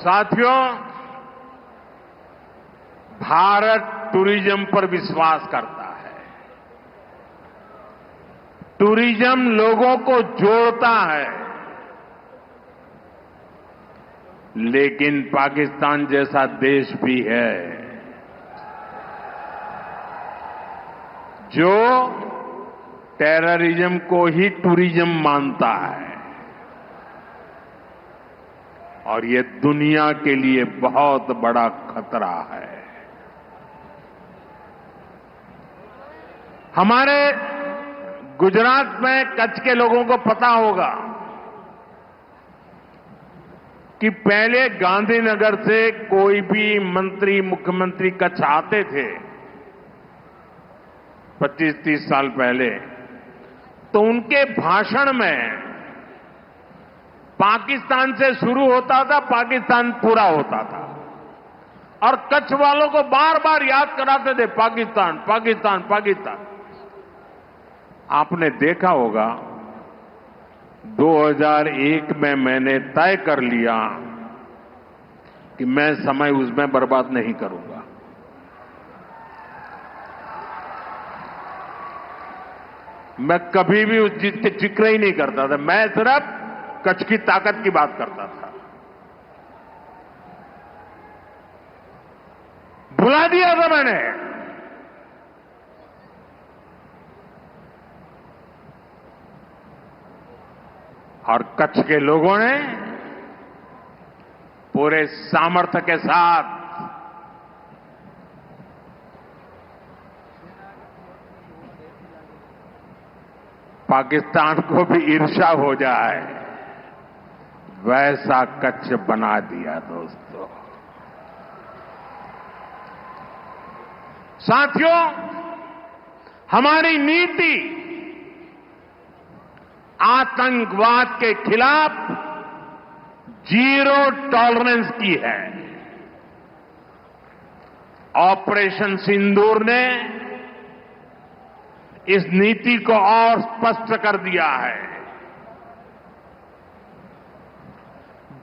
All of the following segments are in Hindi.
साथियों, भारत टूरिज्म पर विश्वास करता है। टूरिज्म लोगों को जोड़ता है, लेकिन पाकिस्तान जैसा देश भी है जो टेररिज्म को ही टूरिज्म मानता है, और ये दुनिया के लिए बहुत बड़ा खतरा है। हमारे गुजरात में कच्छ के लोगों को पता होगा कि पहले गांधीनगर से कोई भी मंत्री, मुख्यमंत्री कच्छ आते थे 25-30 साल पहले, तो उनके भाषण में पाकिस्तान से शुरू होता था, पाकिस्तान पूरा होता था, और कच्छ वालों को बार बार याद कराते थे पाकिस्तान, पाकिस्तान, पाकिस्तान। आपने देखा होगा 2001 में मैंने तय कर लिया कि मैं समय उसमें बर्बाद नहीं करूंगा। मैं कभी भी उस चीज के जिक्र ही नहीं करता था, मैं सिर्फ कच्छ की ताकत की बात करता था। भुला दिया था मैंने। और कच्छ के लोगों ने पूरे सामर्थ्य के साथ पाकिस्तान को भी ईर्ष्या हो जाए वैसा कच्छ बना दिया। दोस्तों, साथियों, हमारी नीति आतंकवाद के खिलाफ जीरो टॉलरेंस की है। ऑपरेशन सिंदूर ने इस नीति को और स्पष्ट कर दिया है।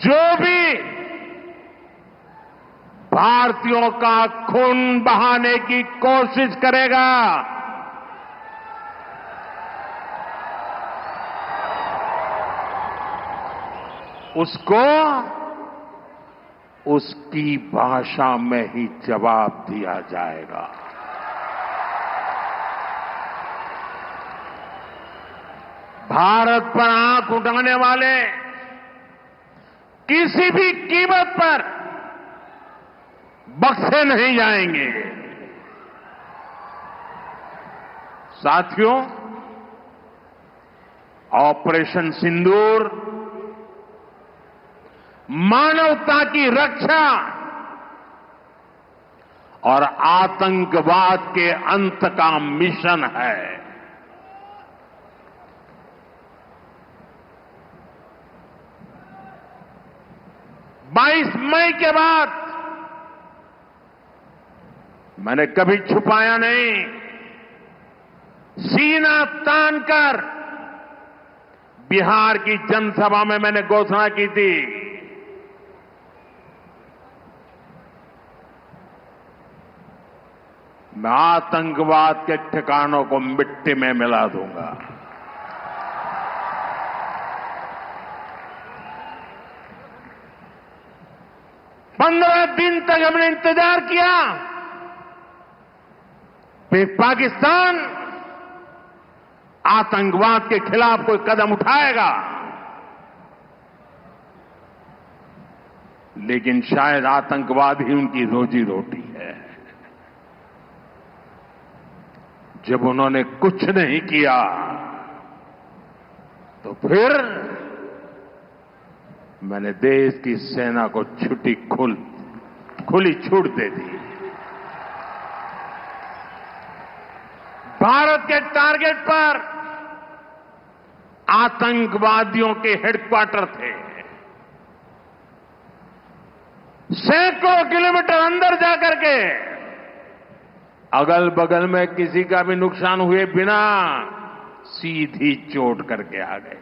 जो भी भारतीयों का खून बहाने की कोशिश करेगा, उसको उसकी भाषा में ही जवाब दिया जाएगा। भारत पर आंख उठाने वाले किसी भी कीमत पर बख्शे नहीं जाएंगे। साथियों, ऑपरेशन सिंदूर मानवता की रक्षा और आतंकवाद के अंत का मिशन है। 22 मई के बाद मैंने कभी छुपाया नहीं, सीना तानकर बिहार की जनसभा में मैंने घोषणा की थी, मैं आतंकवाद के ठिकानों को मिट्टी में मिला दूंगा। पंद्रह दिन तक हमने इंतजार किया, फिर पाकिस्तान आतंकवाद के खिलाफ कोई कदम उठाएगा, लेकिन शायद आतंकवाद ही उनकी रोजी रोटी है। जब उन्होंने कुछ नहीं किया तो फिर मैंने देश की सेना को खुली छूट दे दी। भारत के टारगेट पर आतंकवादियों के हेडक्वार्टर थे। सैकड़ों किलोमीटर अंदर जाकर के अगल बगल में किसी का भी नुकसान हुए बिना सीधी चोट करके आ गए।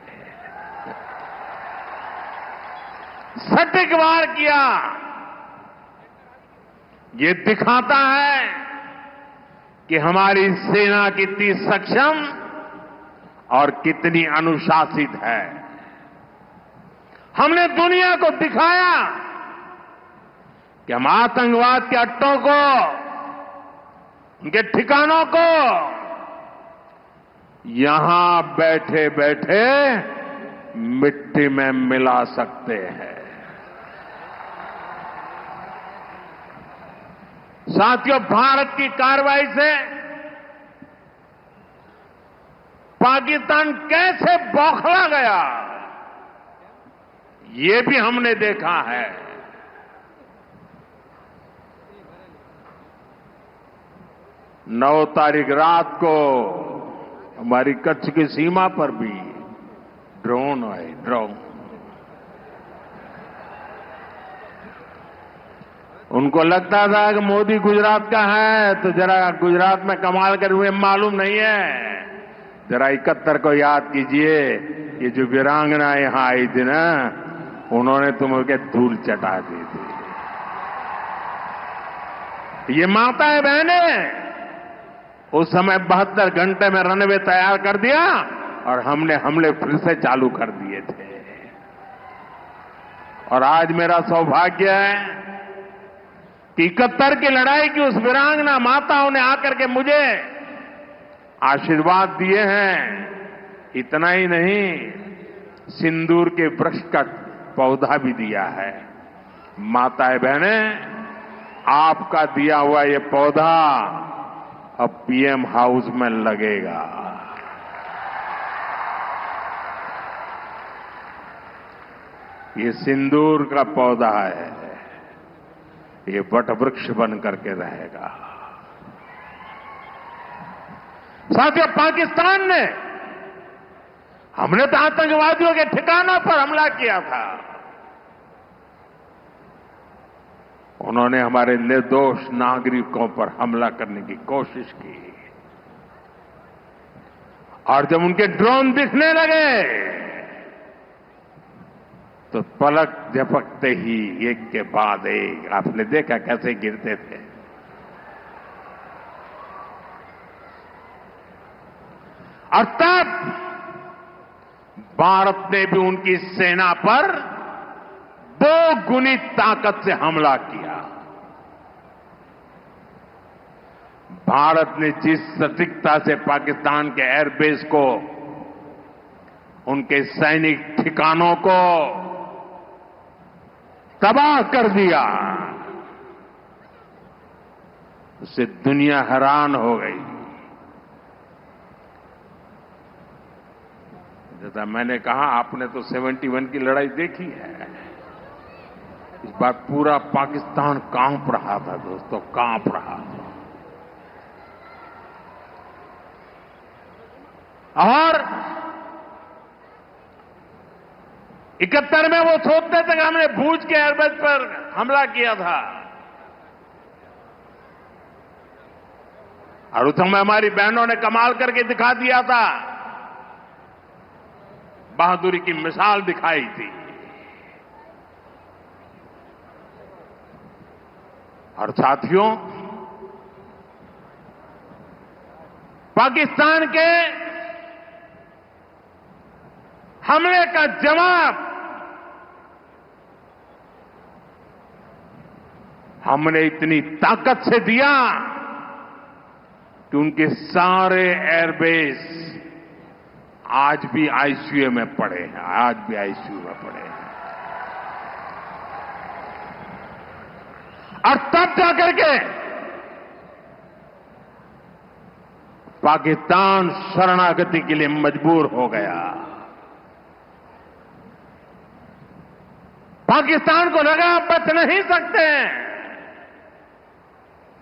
सटीक वार किया। ये दिखाता है कि हमारी सेना कितनी सक्षम और कितनी अनुशासित है। हमने दुनिया को दिखाया कि हम आतंकवाद के अड्डों को, उनके ठिकानों को यहां बैठे बैठे मिट्टी में मिला सकते हैं। साथियों, भारत की कार्रवाई से पाकिस्तान कैसे बौखला गया, ये भी हमने देखा है। 9 तारीख रात को हमारी कच्छ की सीमा पर भी ड्रोन आए, ड्रोन। उनको लगता था कि मोदी गुजरात का है तो जरा गुजरात में कमाल कर हुए मालूम नहीं है। जरा 71 को याद कीजिए, ये जो वीरांगना यहां आई थी ना, उन्होंने तुम्हें धूल चटा दी थी। ये माताएं बहनें उस समय 72 घंटे में रनवे तैयार कर दिया और हमने हमले फिर से चालू कर दिए थे। और आज मेरा सौभाग्य है कि 71 की लड़ाई की उस वीरांगना माताओं ने आकर के मुझे आशीर्वाद दिए हैं। इतना ही नहीं, सिंदूर के वृक्ष का पौधा भी दिया है। माताएं बहनें, आपका दिया हुआ ये पौधा अब पीएम हाउस में लगेगा। ये सिंदूर का पौधा है, ये वट वृक्ष बन करके रहेगा। साथियों, पाकिस्तान ने, हमने तो आतंकवादियों के ठिकानों पर हमला किया था। उन्होंने हमारे निर्दोष नागरिकों पर हमला करने की कोशिश की और जब उनके ड्रोन दिखने लगे तो पलक झपकते ही एक के बाद एक, आपने देखा कैसे गिरते थे। और तब भारत ने भी उनकी सेना पर 2 गुनी ताकत से हमला किया। भारत ने जिस सटीकता से पाकिस्तान के एयरबेस को, उनके सैनिक ठिकानों को तबाह कर दिया, उससे दुनिया हैरान हो गई। जैसा मैंने कहा, आपने तो 71 की लड़ाई देखी है। इस बार पूरा पाकिस्तान कांप रहा था दोस्तों, कांप रहा था। और 71 में वो सोचते थे कि हमने भूज के एयरबेस पर हमला किया था, और उस समय हमारी बहनों ने कमाल करके दिखा दिया था, बहादुरी की मिसाल दिखाई थी। और साथियों, पाकिस्तान के हमले का जवाब हमने इतनी ताकत से दिया कि उनके सारे एयरबेस आज भी आईसीयू में पड़े हैं, आज भी आईसीयू में पड़े हैं। और तब जाकर के पाकिस्तान शरणागति के लिए मजबूर हो गया। पाकिस्तान को लगा बच नहीं सकते।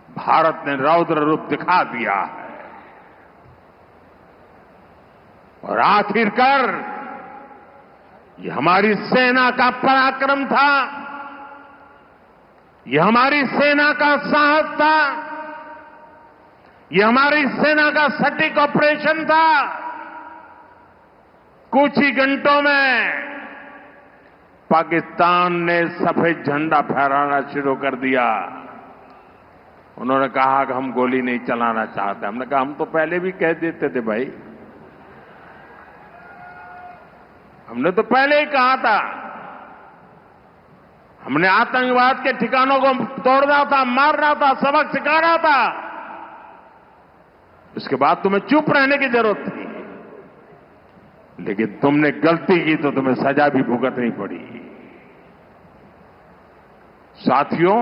भारत ने रौद्र रूप दिखा दिया है और आखिरकार ये हमारी सेना का पराक्रम था, ये हमारी सेना का साहस था, ये हमारी सेना का सटीक ऑपरेशन था। कुछ ही घंटों में पाकिस्तान ने सफेद झंडा फहराना शुरू कर दिया। उन्होंने कहा कि हम गोली नहीं चलाना चाहते। हमने कहा हम तो पहले भी कह देते थे भाई, हमने तो पहले ही कहा था। हमने आतंकवाद के ठिकानों को तोड़ना था, मारना था, सबक सिखाना था। उसके बाद तुम्हें चुप रहने की जरूरत थी, लेकिन तुमने गलती की तो तुम्हें सजा भी भुगतनी पड़ी। साथियों,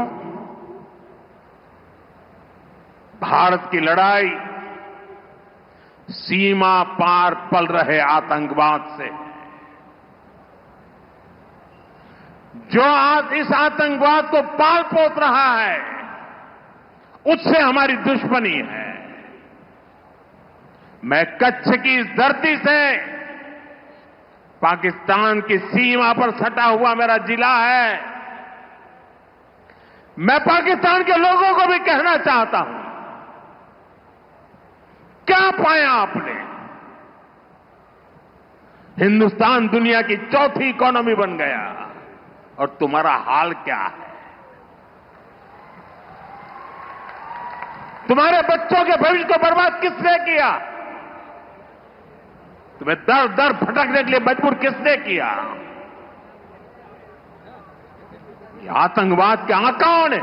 भारत की लड़ाई सीमा पार पल रहे आतंकवाद से। जो आज इस आतंकवाद को पाल पोस रहा है, उससे हमारी दुश्मनी है। मैं कच्छ की इस धरती से, पाकिस्तान की सीमा पर सटा हुआ मेरा जिला है, मैं पाकिस्तान के लोगों को भी कहना चाहता हूं, क्या पाया आपने? हिंदुस्तान दुनिया की चौथी इकोनॉमी बन गया और तुम्हारा हाल क्या है? तुम्हारे बच्चों के भविष्य को बर्बाद किसने किया? तुम्हें दर दर भटकने के लिए मजबूर किसने किया? ये आतंकवाद के आकाओं ने।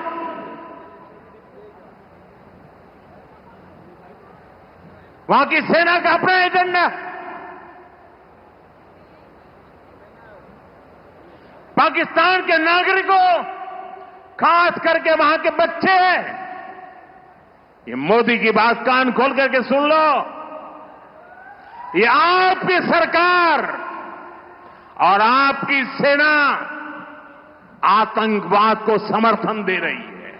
वहां की सेना का अपना एजेंडा। पाकिस्तान के नागरिकों, खास करके वहां के बच्चे, ये मोदी की बात कान खोल करके सुन लो। ये आपकी सरकार और आपकी सेना आतंकवाद को समर्थन दे रही है।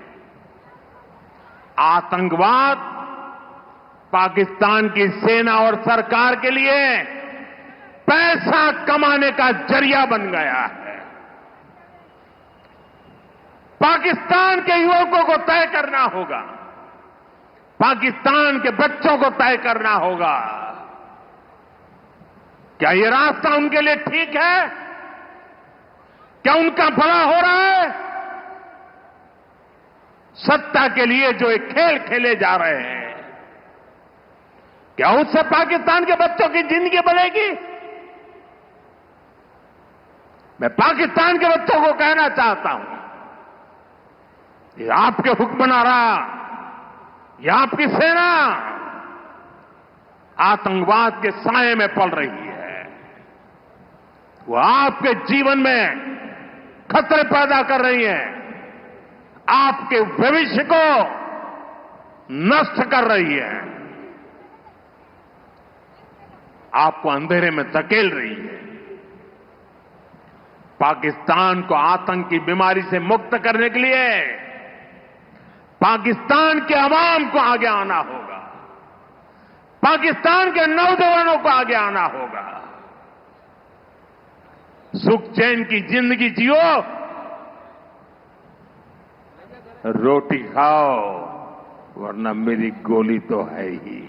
आतंकवाद पाकिस्तान की सेना और सरकार के लिए पैसा कमाने का जरिया बन गया है। पाकिस्तान के युवकों को तय करना होगा, पाकिस्तान के बच्चों को तय करना होगा, क्या ये रास्ता उनके लिए ठीक है? क्या उनका भला हो रहा है? सत्ता के लिए जो एक खेल खेले जा रहे हैं, क्या उससे पाकिस्तान के बच्चों की जिंदगी बनेगी? मैं पाकिस्तान के बच्चों को कहना चाहता हूं, ये आपके हुक्मनारा, ये आपकी सेना आतंकवाद के साए में पल रही है। वो आपके जीवन में खतरे पैदा कर रही है, आपके भविष्य को नष्ट कर रही है, आपको अंधेरे में धकेल रही है। पाकिस्तान को आतंक की बीमारी से मुक्त करने के लिए पाकिस्तान के अवाम को आगे आना होगा, पाकिस्तान के नौजवानों को आगे आना होगा। सुख चैन की जिंदगी जियो, रोटी खाओ, वरना मेरी गोली तो है ही।